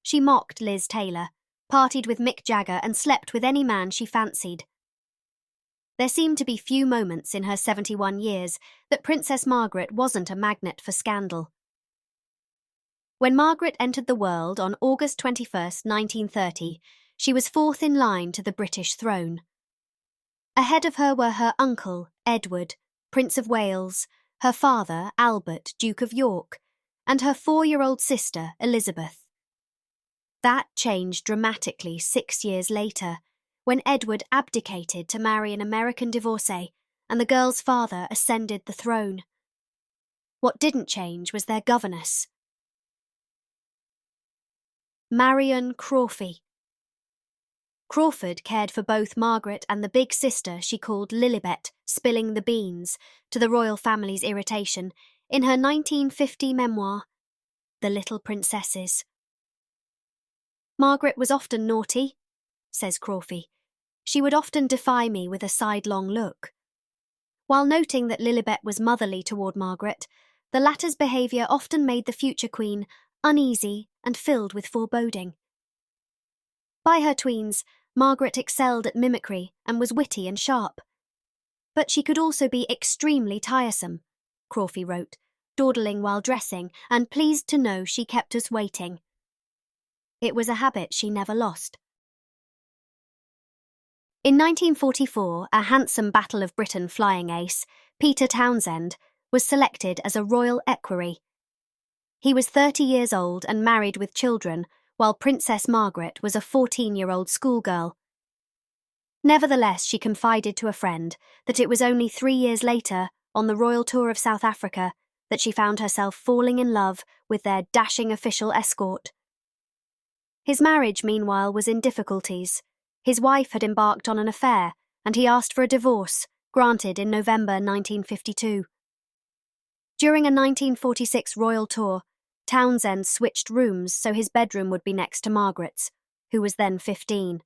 She mocked Liz Taylor, partied with Mick Jagger and slept with any man she fancied. There seemed to be few moments in her 71 years that Princess Margaret wasn't a magnet for scandal. When Margaret entered the world on August 21, 1930, she was fourth in line to the British throne. Ahead of her were her uncle, Edward, Prince of Wales, her father, Albert, Duke of York, and her 4-year-old sister, Elizabeth. That changed dramatically 6 years later, when Edward abdicated to marry an American divorcee and the girl's father ascended the throne. What didn't change was their governess, Marion Crawford. Crawford cared for both Margaret and the big sister she called Lilibet, spilling the beans, to the royal family's irritation, in her 1950 memoir, The Little Princesses. Margaret was often naughty, says Crawford. She would often defy me with a sidelong look. While noting that Lilibet was motherly toward Margaret, the latter's behaviour often made the future queen uneasy and filled with foreboding. By her tweens, Margaret excelled at mimicry and was witty and sharp. But she could also be extremely tiresome, Crawford wrote, dawdling while dressing, and pleased to know she kept us waiting. It was a habit she never lost. In 1944, a handsome Battle of Britain flying ace, Peter Townsend, was selected as a royal equerry. He was 30 years old and married with children, while Princess Margaret was a 14-year-old schoolgirl. Nevertheless, she confided to a friend that it was only 3 years later, on the royal tour of South Africa, that she found herself falling in love with their dashing official escort. His marriage, meanwhile, was in difficulties. His wife had embarked on an affair, and he asked for a divorce, granted in November 1952. During a 1946 royal tour, Townsend switched rooms so his bedroom would be next to Margaret's, who was then 15.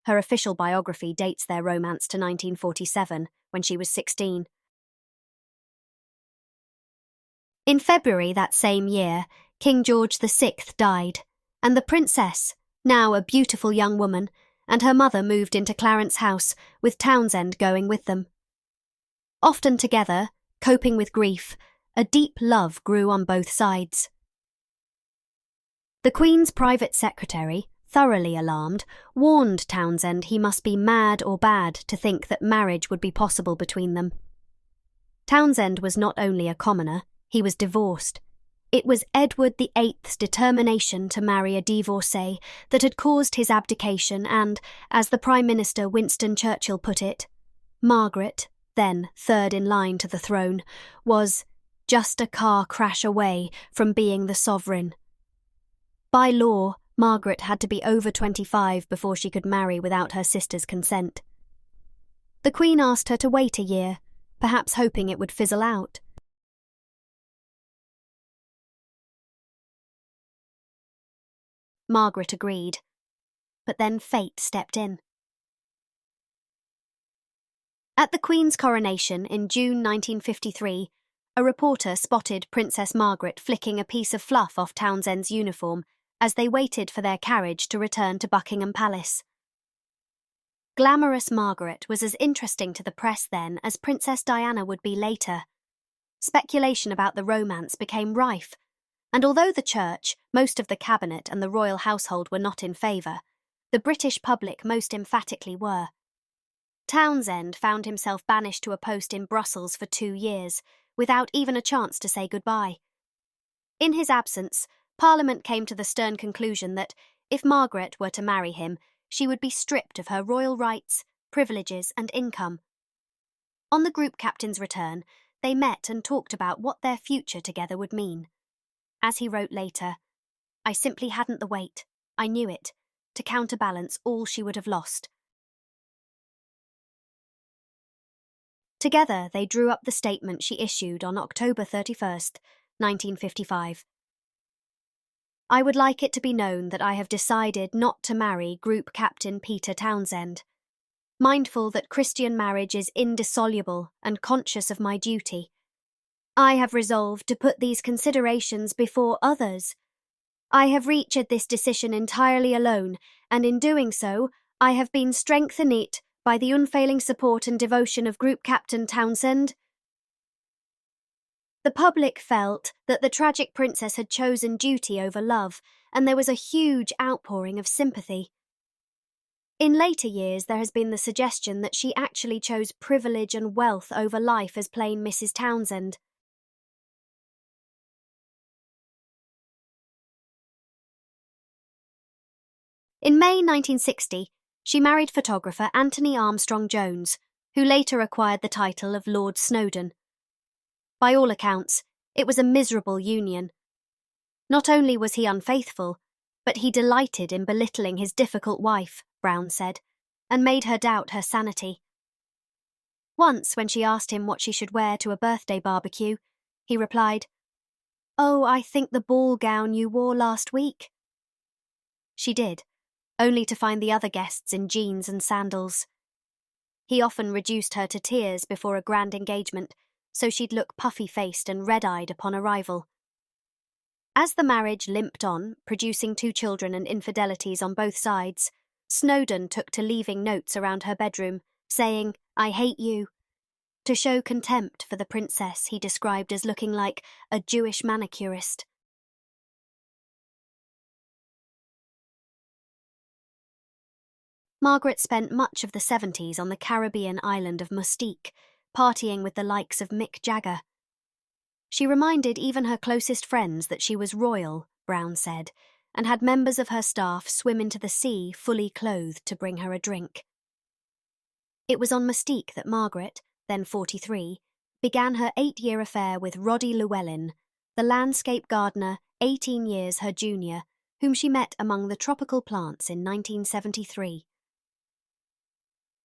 Her official biography dates their romance to 1947, when she was 16. In February that same year, King George VI died, and the princess, now a beautiful young woman, and her mother moved into Clarence House, with Townsend going with them. Often together, coping with grief, a deep love grew on both sides. The Queen's private secretary, thoroughly alarmed, warned Townsend he must be mad or bad to think that marriage would be possible between them. Townsend was not only a commoner, he was divorced. It was Edward VIII's determination to marry a divorcee that had caused his abdication and, as the Prime Minister Winston Churchill put it, Margaret, then third in line to the throne, was just a car crash away from being the sovereign. By law, Margaret had to be over 25 before she could marry without her sister's consent. The Queen asked her to wait a year, perhaps hoping it would fizzle out. Margaret agreed, but then fate stepped in. At the Queen's coronation in June 1953, a reporter spotted Princess Margaret flicking a piece of fluff off Townsend's uniform as they waited for their carriage to return to Buckingham Palace. Glamorous Margaret was as interesting to the press then as Princess Diana would be later. Speculation about the romance became rife, and although the Church, most of the cabinet and the royal household were not in favour, the British public most emphatically were. Townsend found himself banished to a post in Brussels for 2 years, without even a chance to say goodbye. In his absence, Parliament came to the stern conclusion that, if Margaret were to marry him, she would be stripped of her royal rights, privileges and income. On the group captain's return, they met and talked about what their future together would mean. As he wrote later, "I simply hadn't the weight, I knew it, to counterbalance all she would have lost." Together, they drew up the statement she issued on October 31st, 1955. "I would like it to be known that I have decided not to marry Group Captain Peter Townsend. Mindful that Christian marriage is indissoluble and conscious of my duty, I have resolved to put these considerations before others, I have reached this decision entirely alone, and in doing so, I have been strengthened by the unfailing support and devotion of Group Captain Townsend. The public felt that the tragic princess had chosen duty over love, and there was a huge outpouring of sympathy. In later years, there has been the suggestion that she actually chose privilege and wealth over life as plain Mrs. Townsend. In May 1960, she married photographer Anthony Armstrong Jones, who later acquired the title of Lord Snowdon. By all accounts, it was a miserable union. Not only was he unfaithful, but he delighted in belittling his difficult wife, Brown said, and made her doubt her sanity. Once, when she asked him what she should wear to a birthday barbecue, he replied, "Oh, I think the ball gown you wore last week." She did, only to find the other guests in jeans and sandals. He often reduced her to tears before a grand engagement, so she'd look puffy-faced and red-eyed upon arrival. As the marriage limped on, producing 2 children and infidelities on both sides, Snowdon took to leaving notes around her bedroom, saying, "I hate you," to show contempt for the princess he described as looking like a Jewish manicurist. Margaret spent much of the 70s on the Caribbean island of Mustique, partying with the likes of Mick Jagger. She reminded even her closest friends that she was royal, Brown said, and had members of her staff swim into the sea fully clothed to bring her a drink. It was on Mustique that Margaret, then 43, began her 8-year affair with Roddy Llewellyn, the landscape gardener 18 years her junior, whom she met among the tropical plants in 1973.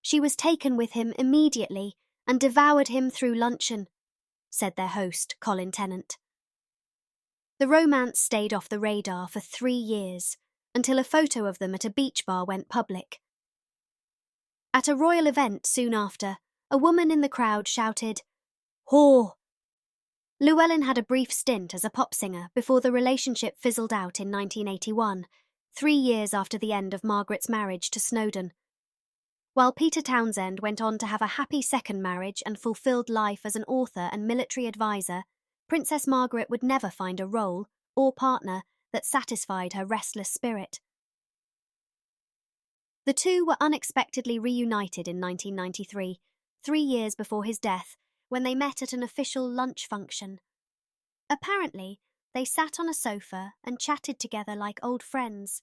She was taken with him immediately and devoured him through luncheon, said their host, Colin Tennant. The romance stayed off the radar for 3 years, until a photo of them at a beach bar went public. At a royal event soon after, a woman in the crowd shouted, "Whore!" Llewellyn had a brief stint as a pop singer before the relationship fizzled out in 1981, 3 years after the end of Margaret's marriage to Snowdon. While Peter Townsend went on to have a happy second marriage and fulfilled life as an author and military advisor, Princess Margaret would never find a role or partner that satisfied her restless spirit. The two were unexpectedly reunited in 1993, 3 years before his death, when they met at an official lunch function. Apparently, they sat on a sofa and chatted together like old friends.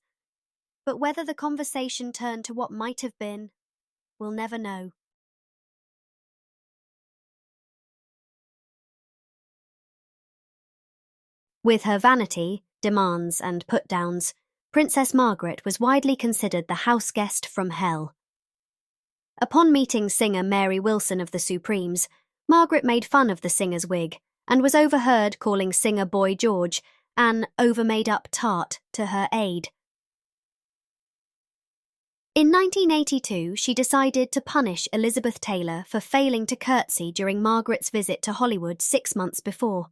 But whether the conversation turned to what might have been, we'll never know. With her vanity, demands and put-downs, Princess Margaret was widely considered the house guest from hell. Upon meeting singer Mary Wilson of the Supremes, Margaret made fun of the singer's wig and was overheard calling singer Boy George an over-made-up tart to her aide. In 1982, she decided to punish Elizabeth Taylor for failing to curtsy during Margaret's visit to Hollywood 6 months before.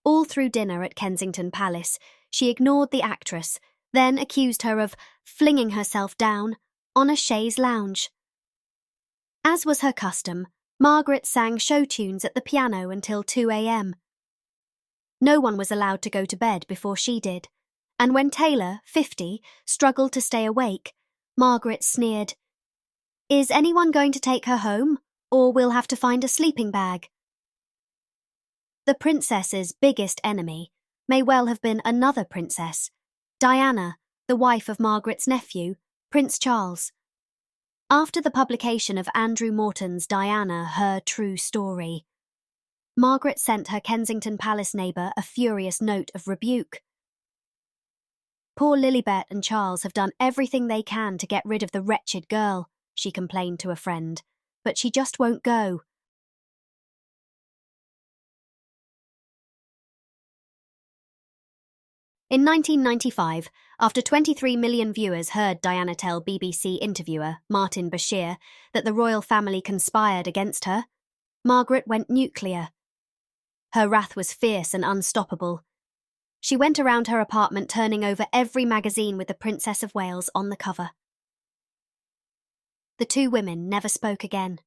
All through dinner at Kensington Palace, she ignored the actress, then accused her of flinging herself down on a chaise lounge. As was her custom, Margaret sang show tunes at the piano until 2 a.m. No one was allowed to go to bed before she did, and when Taylor, 50, struggled to stay awake, Margaret sneered, "Is anyone going to take her home, or we'll have to find a sleeping bag?" The princess's biggest enemy may well have been another princess, Diana, the wife of Margaret's nephew, Prince Charles. After the publication of Andrew Morton's Diana, Her True Story, Margaret sent her Kensington Palace neighbour a furious note of rebuke. "Poor Lilibet and Charles have done everything they can to get rid of the wretched girl," she complained to a friend, "but she just won't go." In 1995, after 23 million viewers heard Diana tell BBC interviewer Martin Bashir that the royal family conspired against her, Margaret went nuclear. Her wrath was fierce and unstoppable. She went around her apartment turning over every magazine with the Princess of Wales on the cover. The two women never spoke again.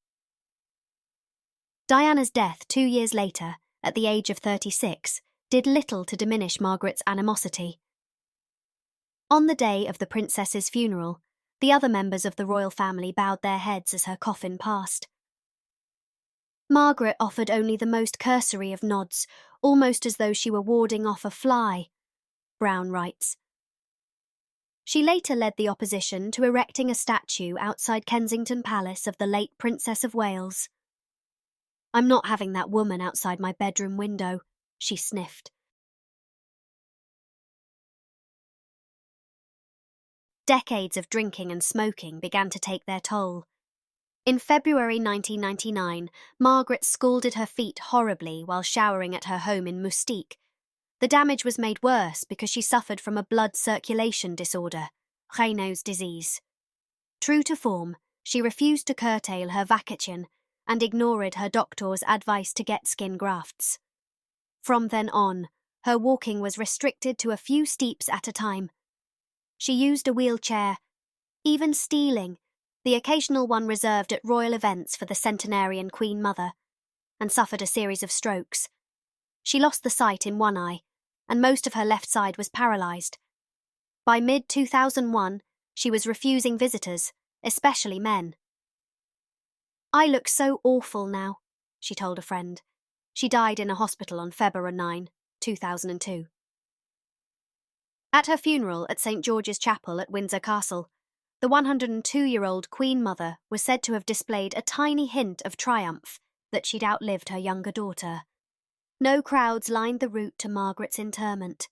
Diana's death 2 years later, at the age of 36, did little to diminish Margaret's animosity. On the day of the princess's funeral, the other members of the royal family bowed their heads as her coffin passed. Margaret offered only the most cursory of nods, almost as though she were warding off a fly, Brown writes. She later led the opposition to erecting a statue outside Kensington Palace of the late Princess of Wales. "I'm not having that woman outside my bedroom window," she sniffed. Decades of drinking and smoking began to take their toll. In February 1999, Margaret scalded her feet horribly while showering at her home in Moustique. The damage was made worse because she suffered from a blood circulation disorder, Raynaud's disease. True to form, she refused to curtail her vacation and ignored her doctor's advice to get skin grafts. From then on, her walking was restricted to a few steeps at a time. She used a wheelchair, even stealing, the occasional one reserved at royal events for the centenarian Queen Mother, and suffered a series of strokes. She lost the sight in one eye, and most of her left side was paralysed. By mid-2001, she was refusing visitors, especially men. "I look so awful now," she told a friend. She died in a hospital on February 9, 2002. At her funeral at St. George's Chapel at Windsor Castle, the 102-year-old Queen Mother was said to have displayed a tiny hint of triumph that she'd outlived her younger daughter. No crowds lined the route to Margaret's interment.